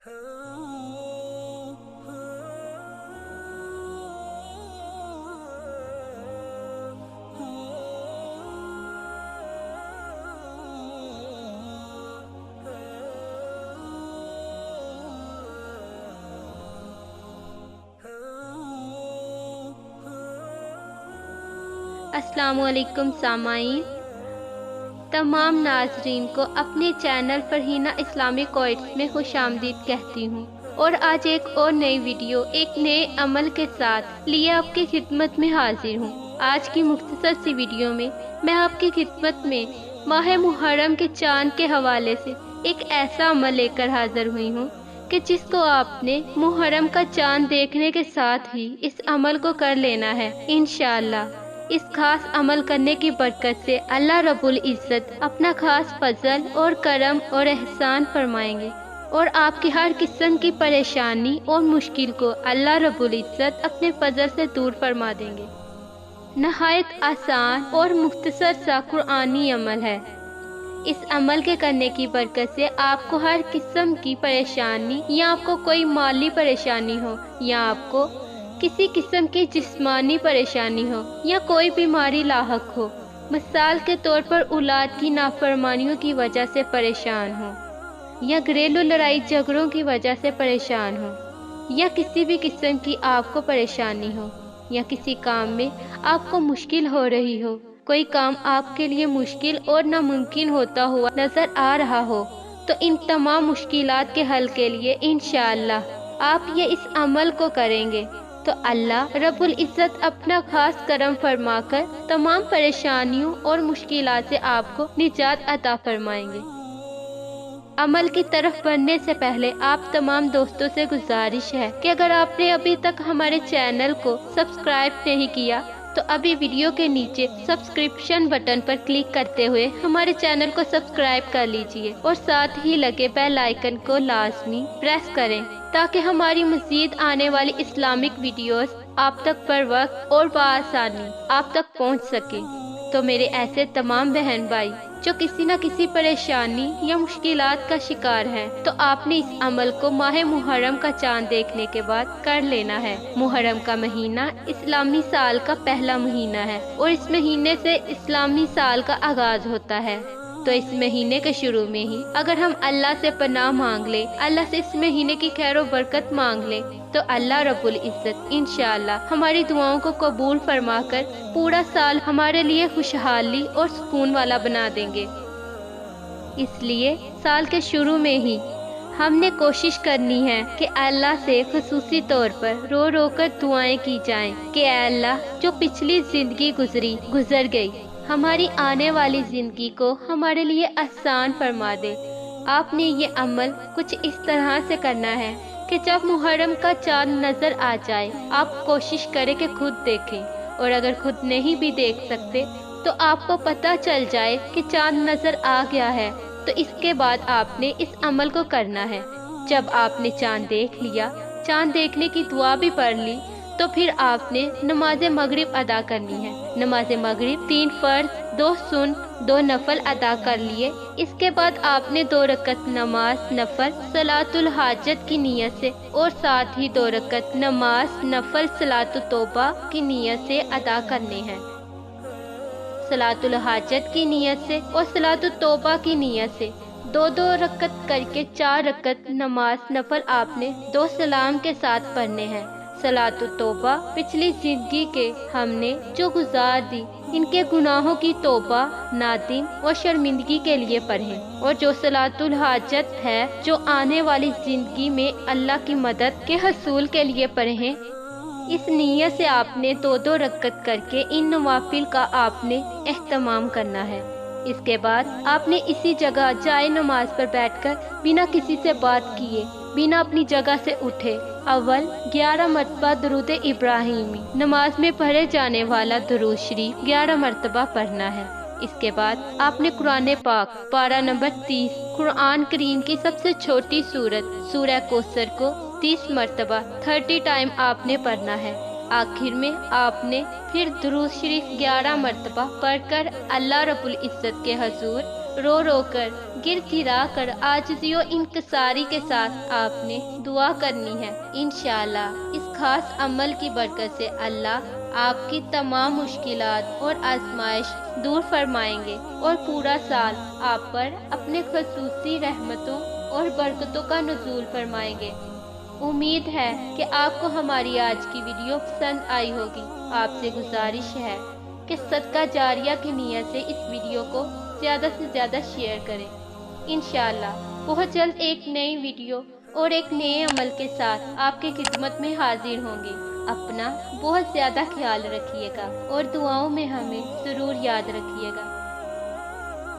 السلام علیکم سامعین، تمام ناظرین کو اپنے چینل فرحینہ اسلامک کوئٹس میں خوش آمدید کہتی ہوں، اور آج ایک اور نئی ویڈیو ایک نئے عمل کے ساتھ لیے آپ کی خدمت میں حاضر ہوں۔ آج کی مختصر سی ویڈیو میں آپ کی خدمت میں ماہ محرم کے چاند کے حوالے سے ایک ایسا عمل لے کر حاضر ہوئی ہوں کہ جس کو آپ نے محرم کا چاند دیکھنے کے ساتھ ہی اس عمل کو کر لینا ہے۔ انشاءاللہ اس خاص عمل کرنے کی برکت سے اللہ رب العزت اپنا خاص فضل اور کرم اور احسان فرمائیں گے، اور آپ کی ہر قسم کی پریشانی اور مشکل کو اللہ رب العزت اپنے فضل سے دور فرما دیں گے۔ نہایت آسان اور مختصر سا قرآنی عمل ہے۔ اس عمل کے کرنے کی برکت سے آپ کو ہر قسم کی پریشانی، یا آپ کو کوئی مالی پریشانی ہو، یا آپ کو کسی قسم کی جسمانی پریشانی ہو، یا کوئی بیماری لاحق ہو، مثال کے طور پر اولاد کی نافرمانیوں کی وجہ سے پریشان ہو، یا گھریلو لڑائی جھگڑوں کی وجہ سے پریشان ہو، یا کسی بھی قسم کی آپ کو پریشانی ہو، یا کسی کام میں آپ کو مشکل ہو رہی ہو، کوئی کام آپ کے لیے مشکل اور ناممکن ہوتا ہوا نظر آ رہا ہو، تو ان تمام مشکلات کے حل کے لیے انشاءاللہ آپ یہ اس عمل کو کریں گے تو اللہ رب العزت اپنا خاص کرم فرما کر تمام پریشانیوں اور مشکلات سے آپ کو نجات عطا فرمائیں گے۔ عمل کی طرف بڑھنے سے پہلے آپ تمام دوستوں سے گزارش ہے کہ اگر آپ نے ابھی تک ہمارے چینل کو سبسکرائب نہیں کیا تو ابھی ویڈیو کے نیچے سبسکرپشن بٹن پر کلک کرتے ہوئے ہمارے چینل کو سبسکرائب کر لیجئے، اور ساتھ ہی لگے بیل آئیکن کو لازمی پریس کریں تاکہ ہماری مزید آنے والی اسلامک ویڈیوز آپ تک پر وقت اور بآسانی آپ تک پہنچ سکیں۔ تو میرے ایسے تمام بہن بھائی جو کسی نہ کسی پریشانی یا مشکلات کا شکار ہیں، تو آپ نے اس عمل کو ماہ محرم کا چاند دیکھنے کے بعد کر لینا ہے۔ محرم کا مہینہ اسلامی سال کا پہلا مہینہ ہے، اور اس مہینے سے اسلامی سال کا آغاز ہوتا ہے۔ تو اس مہینے کے شروع میں ہی اگر ہم اللہ سے پناہ مانگ لیں، اللہ سے اس مہینے کی خیر و برکت مانگ لیں، تو اللہ رب العزت انشاءاللہ ہماری دعاؤں کو قبول فرما کر پورا سال ہمارے لیے خوشحالی اور سکون والا بنا دیں گے۔ اس لیے سال کے شروع میں ہی ہم نے کوشش کرنی ہے کہ اللہ سے خصوصی طور پر رو رو کر دعائیں کی جائیں کہ اے اللہ، جو پچھلی زندگی گزر گئی، ہماری آنے والی زندگی کو ہمارے لیے آسان فرما دے۔ آپ نے یہ عمل کچھ اس طرح سے کرنا ہے کہ جب محرم کا چاند نظر آ جائے، آپ کوشش کریں کہ خود دیکھیں، اور اگر خود نہیں بھی دیکھ سکتے تو آپ کو پتہ چل جائے کہ چاند نظر آ گیا ہے، تو اس کے بعد آپ نے اس عمل کو کرنا ہے۔ جب آپ نے چاند دیکھ لیا، چاند دیکھنے کی دعا بھی پڑھ لی، تو پھر آپ نے نماز مغرب ادا کرنی ہے۔ نماز مغرب 3 فرض، 2 سنت، 2 نفل ادا کر لیے۔ اس کے بعد آپ نے 2 رکعت نماز نفل صلاۃ الحاجت کی نیت سے، اور ساتھ ہی 2 رکعت نماز نفل صلاۃ التوبہ کی نیت سے ادا کرنے ہیں۔ صلاۃ الحاجت کی نیت سے اور صلاۃ التوبہ کی نیت سے 2 رکعت کر کے 4 رکعت نماز نفل آپ نے 2 سلام کے ساتھ پڑھنے ہیں۔ صلاۃ التوبہ پچھلی زندگی کے ہم نے جو گزار دی، ان کے گناہوں کی توبہ، نادم و شرمندگی کے لیے پڑھیں، اور جو صلاۃ الحاجت ہے جو آنے والی زندگی میں اللہ کی مدد کے حصول کے لیے پڑھیں۔ اس نیت سے آپ نے 2 رکعت کر کے ان نوافل کا آپ نے اہتمام کرنا ہے۔ اس کے بعد آپ نے اسی جگہ جائے نماز پر بیٹھ کر بنا کسی سے بات کیے، بنا اپنی جگہ سے اٹھے، اول 11 مرتبہ درود ابراہیمی، نماز میں پڑھے جانے والا درود شریف 11 مرتبہ پڑھنا ہے۔ اس کے بعد آپ نے قرآن پاک پارہ نمبر 30، قرآن کریم کی سب سے چھوٹی سورت سورہ کوثر کو 30 مرتبہ 30 ٹائم آپ نے پڑھنا ہے۔ آخر میں آپ نے پھر درود شریف 11 مرتبہ پڑھ کر اللہ رب العزت کے حضور رو رو کر گر گرا کر عاجزی و انکساری کے ساتھ آپ نے دعا کرنی ہے۔ انشاءاللہ اس خاص عمل کی برکت سے اللہ آپ کی تمام مشکلات اور آزمائش دور فرمائیں گے اور پورا سال آپ پر اپنے خصوصی رحمتوں اور برکتوں کا نزول فرمائیں گے۔ امید ہے کہ آپ کو ہماری آج کی ویڈیو پسند آئی ہوگی۔ آپ سے گزارش ہے کہ صدقہ جاریہ کی نیت سے اس ویڈیو کو زیادہ سے زیادہ شیئر کریں۔ انشاءاللہ بہت جلد ایک نئی ویڈیو اور ایک نئے عمل کے ساتھ آپ کی خدمت میں حاضر ہوں گے۔ اپنا بہت زیادہ خیال رکھیے گا اور دعاؤں میں ہمیں ضرور یاد رکھیے گا۔